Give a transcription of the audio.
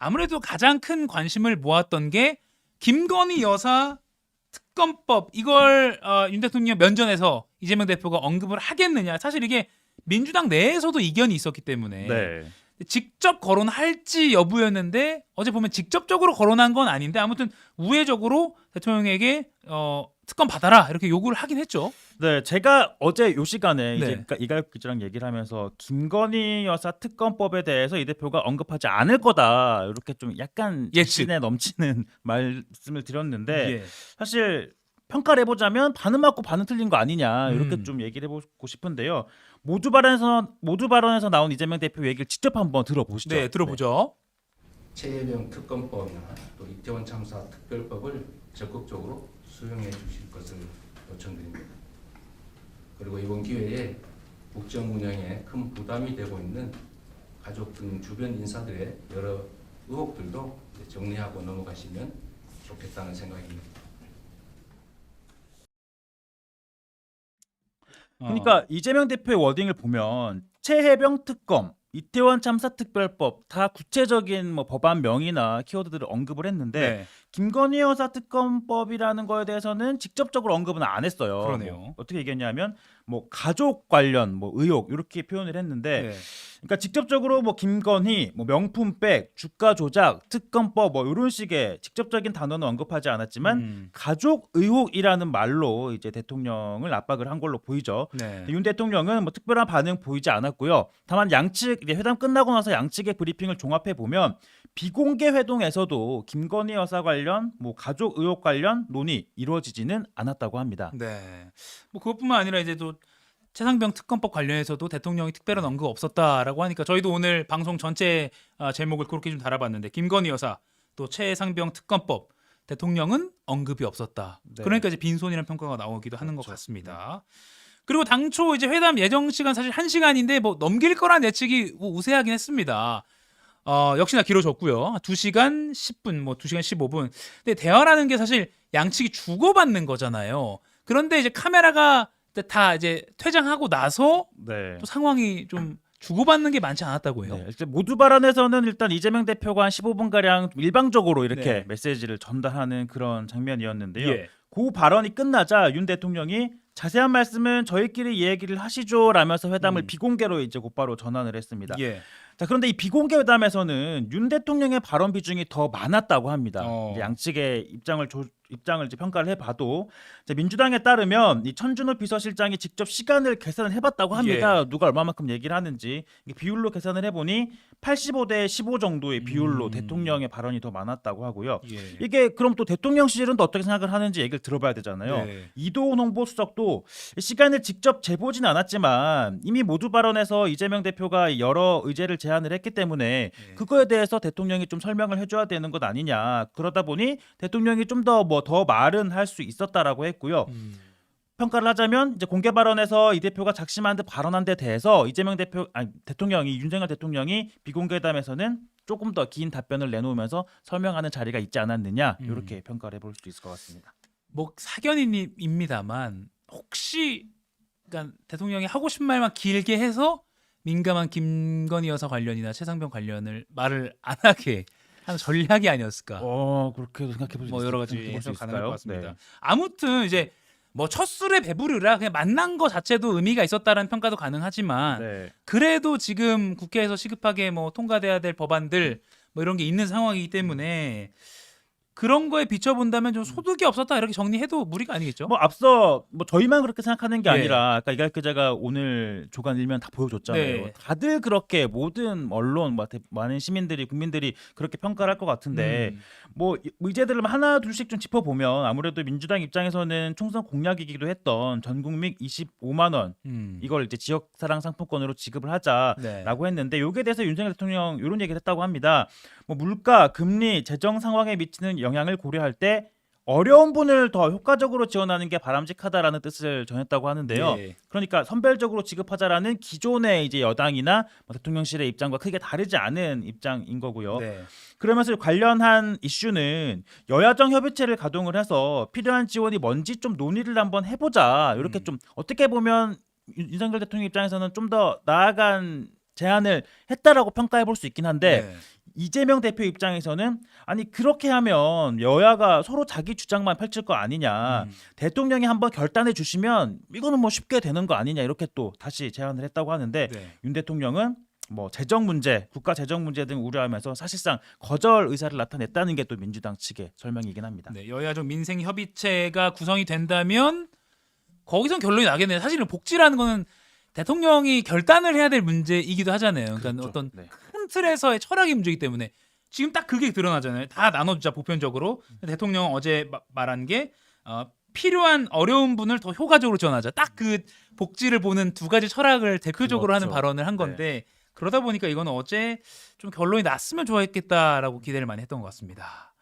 아무래도 가장 큰 관심을 모았던 게 김건희 여사 특검법 이걸 윤 대통령 면전에서 이재명 대표가 언급을 하겠느냐. 사실 이게 민주당 내에서도 이견이 있었기 때문에 네. 직접 거론할지 여부였는데 어제 보면 직접적으로 거론한 건 아닌데 아무튼 우회적으로 대통령에게 특검 받아라 이렇게 요구를 하긴 했죠. 네, 제가 어제 요 시간에 네. 이제 이갈국 기자랑 얘기를 하면서 김건희 여사 특검법에 대해서 이 대표가 언급하지 않을 거다 이렇게 좀 약간 예측. 자신에 넘치는 말씀을 드렸는데 예. 사실 평가를 해보자면 반은 맞고 반은 틀린 거 아니냐 이렇게 음. 좀 얘기를 해보고 싶은데요. 모두 발언에서 나온 이재명 대표 얘기를 직접 한번 들어보시죠. 네, 들어보죠. 최혜병 특검법이나 또 이태원 참사 특별법을 적극적으로 수용해 주실 것을 요청드립니다. 그리고 이번 기회에 국정 운영에 큰 부담이 되고 있는 가족 등 주변 인사들의 여러 의혹들도 정리하고 넘어가시면 좋겠다는 생각입니다. 그러니까 이재명 대표의 워딩을 보면 최혜병 특검, 이태원 참사 특별법 다 구체적인 뭐 법안명이나 키워드들을 언급을 했는데 네. 김건희 여사 특검법이라는 거에 대해서는 직접적으로 언급은 안 했어요. 그러네요. 뭐 어떻게 얘기했냐면 뭐 가족 관련 뭐 의혹 이렇게 표현을 했는데 네. 그러니까 직접적으로 뭐 김건희, 뭐 명품백, 주가 조작, 특검법 뭐 이런 식의 직접적인 단어는 언급하지 않았지만 가족 의혹이라는 말로 이제 대통령을 압박을 한 걸로 보이죠. 네. 윤 대통령은 뭐 특별한 반응 보이지 않았고요. 다만 양측 이제 회담 끝나고 나서 양측의 브리핑을 종합해 보면 비공개 회동에서도 김건희 여사 관련 뭐 가족 의혹 관련 논의 이루어지지는 않았다고 합니다. 네. 뭐 그것뿐만 아니라 이제 또 최상병 특검법 관련해서도 대통령이 특별한 언급 없었다라고 하니까 저희도 오늘 방송 전체 제목을 그렇게 좀 달아봤는데 김건희 여사 또 최상병 특검법 대통령은 언급이 없었다. 네. 그러니까 이제 빈손이라는 평가가 나오기도 하는 것 그렇죠. 같습니다. 그리고 당초 이제 회담 예정 시간 사실 1시간인데 뭐 넘길 거란 예측이 우세하긴 했습니다. 역시나 길어졌고요. 2시간 10분, 뭐 2시간 15분. 근데 대화라는 게 사실 양측이 주고받는 거잖아요. 그런데 이제 카메라가 다 이제 퇴장하고 나서 네. 또 상황이 좀 주고받는 게 많지 않았다고 해요. 네, 이제 모두 발언에서는 일단 이재명 대표가 한 15분 가량 일방적으로 이렇게 네. 메시지를 전달하는 그런 장면이었는데요. 예. 그 발언이 끝나자 윤 대통령이 자세한 말씀은 저희끼리 얘기를 하시죠라면서 회담을 비공개로 이제 곧바로 전환을 했습니다. 예. 자, 그런데 이 비공개 회담에서는 윤 대통령의 발언 비중이 더 많았다고 합니다. 이제 양측의 입장을 이제 평가를 해봐도 이제 민주당에 따르면 이 천준호 비서실장이 직접 시간을 계산을 해봤다고 합니다. 누가 얼마만큼 얘기를 하는지 이게 비율로 계산을 해보니 85대 15 정도의 비율로 대통령의 발언이 더 많았다고 하고요. 예. 이게 그럼 또 대통령실은 또 어떻게 생각을 하는지 얘기를 들어봐야 되잖아요. 네. 이도훈 홍보수석도 시간을 직접 재보진 않았지만 이미 모두 발언에서 이재명 대표가 여러 의제를 제안을 했기 때문에 그거에 대해서 대통령이 좀 설명을 해줘야 되는 것 아니냐. 그러다 보니 대통령이 좀 더 말은 할 수 있었다라고 했고요. 평가를 하자면 이제 공개 발언에서 이 대표가 작심한 듯 발언한 데 대해서 대통령이 윤석열 대통령이 비공개 회담에서는 조금 더 긴 답변을 내놓으면서 설명하는 자리가 있지 않았느냐 이렇게 평가를 해볼 수 있을 것 같습니다. 뭐 사견입니다만 혹시 그러니까 대통령이 하고 싶은 말만 길게 해서 민감한 김건희 여사 관련이나 최상병 관련을 말을 안 하게 하는 전략이 아니었을까. 그렇게도 생각해 볼 수 뭐 여러 가지 해석 가능할 것 있을까요? 같습니다. 네. 아무튼 이제 뭐 첫 술에 배부르라 그냥 만난 거 자체도 의미가 있었다라는 평가도 가능하지만 네. 그래도 지금 국회에서 시급하게 뭐 통과돼야 될 법안들 뭐 이런 게 있는 상황이기 때문에 그런 거에 비춰본다면 좀 소득이 없었다 이렇게 정리해도 무리가 아니겠죠? 뭐 앞서 뭐 저희만 그렇게 생각하는 게 예. 아니라 아까 이갈 기자가 오늘 조간 일면 다 보여줬잖아요. 네. 다들 그렇게 모든 언론, 많은 시민들이 국민들이 그렇게 평가를 할 것 같은데 뭐 의제들을 하나 둘씩 좀 짚어보면 아무래도 민주당 입장에서는 총선 공약이기도 했던 전국민 25만 원 이걸 이제 지역사랑 상품권으로 지급을 하자라고 네. 했는데 여기에 대해서 윤석열 대통령 이런 얘기를 했다고 합니다. 뭐 물가, 금리, 재정 상황에 미치는 영향을 고려할 때 어려운 분을 더 효과적으로 지원하는 게 바람직하다라는 뜻을 전했다고 하는데요. 예. 그러니까 선별적으로 지급하자라는 기존의 이제 여당이나 뭐 대통령실의 입장과 크게 다르지 않은 입장인 거고요. 네. 그러면서 관련한 이슈는 여야정 협의체를 가동을 해서 필요한 지원이 뭔지 좀 논의를 한번 해보자. 이렇게 좀 어떻게 보면 윤석열 대통령 입장에서는 좀 더 나아간 제안을 했다라고 평가해 볼 수 있긴 한데 네. 이재명 대표 입장에서는 아니 그렇게 하면 여야가 서로 자기 주장만 펼칠 거 아니냐. 대통령이 한번 결단해 주시면 이거는 뭐 쉽게 되는 거 아니냐 이렇게 또 다시 제안을 했다고 하는데 네. 윤 대통령은 뭐 재정 문제, 국가 재정 문제 등 우려하면서 사실상 거절 의사를 나타냈다는 게 또 민주당 측의 설명이긴 합니다. 네, 여야정 민생 협의체가 구성이 된다면 거기선 결론이 나겠네요. 사실은 복지라는 거는 대통령이 결단을 해야 될 문제이기도 하잖아요. 그러니까 그렇죠. 어떤 네. 큰 틀에서의 철학의 문제이기 때문에 지금 딱 그게 드러나잖아요. 다 나눠주자 보편적으로. 대통령은 어제 말한 게 필요한 어려운 분을 더 효과적으로 지원하자. 딱 그 복지를 보는 두 가지 철학을 대표적으로 그렇죠. 하는 발언을 한 건데 그러다 보니까 이거는 어제 좀 결론이 났으면 좋았겠다라고 기대를 많이 했던 것 같습니다.